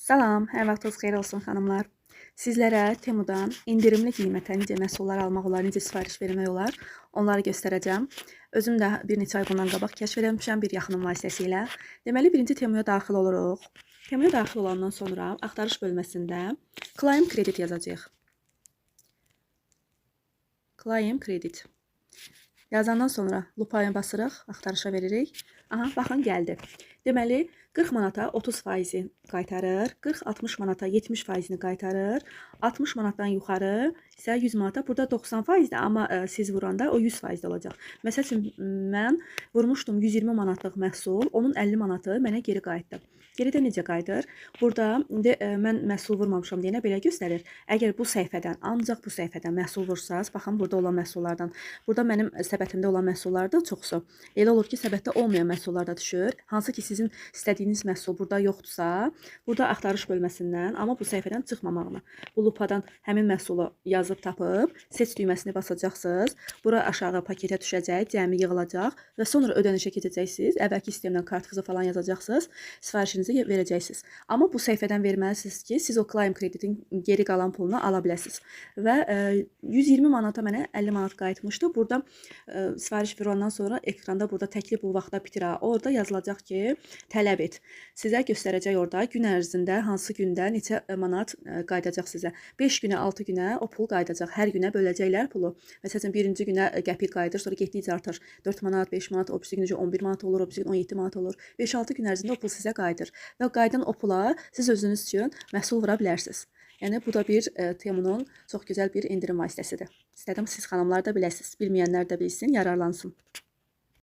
Salam, hər vaxtınız xeyir olsun xanımlar. Sizlərə Temudan indirimli qiymətə necə məhsullar almaq olar, necə sifariş vermək olar, onları göstərəcəm. Özüm də bir neçə ay bundan qabaq kəşf etmişəm bir yaxınım vasitəsilə. Deməli, birinci Temuya daxil oluruq. Temuya daxil olandan sonra axtarış bölməsində Claim Credit yazacağıq. Claim Credit. Yazandan sonra lupaya basırıq, axtarışa veririk. Aha, baxın, gəldi. Deməli, 40 manata 30% qaytarır, 40-60 manata 70%-ni qaytarır, 60 manatdan yuxarı isə 100 manata, burada 90%-dir, amma siz vuranda o 100% olacaq. Məsəl üçün, mən vurmuşdum 120 manatlıq məhsul, onun 50 manatı mənə geri qayıtdı. Geridə necə qayıdır? Burada indi mən məhsul vurmamışam deyənə belə göstərir. Əgər bu səhifədən, ancaq bu səhifədən məhsul vursaz, baxın burada olan məhsullardan, burada mənim səbətimdə olan məhsullar da çoxsu. Elə olur ki, səbətdə olmayan məhsullar da düşür. Hansı ki, sizin istədiyiniz məhsul burada yoxdursa, burada axtarış bölməsindən, amma bu səhifədən çıxmamağını, bu lupadan həmin məhsulu yazıb tapıb, seç düyməsini basacaqsınız. Bura aşağı paketə düşəcək, cəmi yığılacaq və sonra ödənişə keçəcəksiniz. Əvvəlki sistemdən kartınızı falan yazacaqsınız, sifarişinizi verəcəksiniz. Amma bu səhifədən verməlisiniz ki, siz o Claim Credit'in geri qalan pulunu ala biləsiniz. Və 120 manata mənə 50 manat qayıtmışdı. Burada sifariş verandan sonra ekranda burada təklif bu vaxtda bitir. Orada yazılacaq ki, tələb et. Sizə göstərəcək orada gün ərzində hansı gündə neçə manat qayıdacaq sizə. 5 günə, 6 günə o pul qayıdacaq. Hər günə böləcəklər pulu. Məsələn, birinci günə qəpik qayıdır, sonra getdikcə artır. 4 manat, 5 manat, o birisi gün 11 manat olur, o birisi gün 17 manat olur. 5-6 gün ərzində o pul sizə qayıdır. Və qayıdan o pula siz özünüz üçün məhsul vura bilərsiniz. Yəni, bu da bir Temunun çox gözəl bir indirim vasitəsidir. İstədim siz xanımlar da biləsiniz, bilməyənlər də bilsin, yararlansın.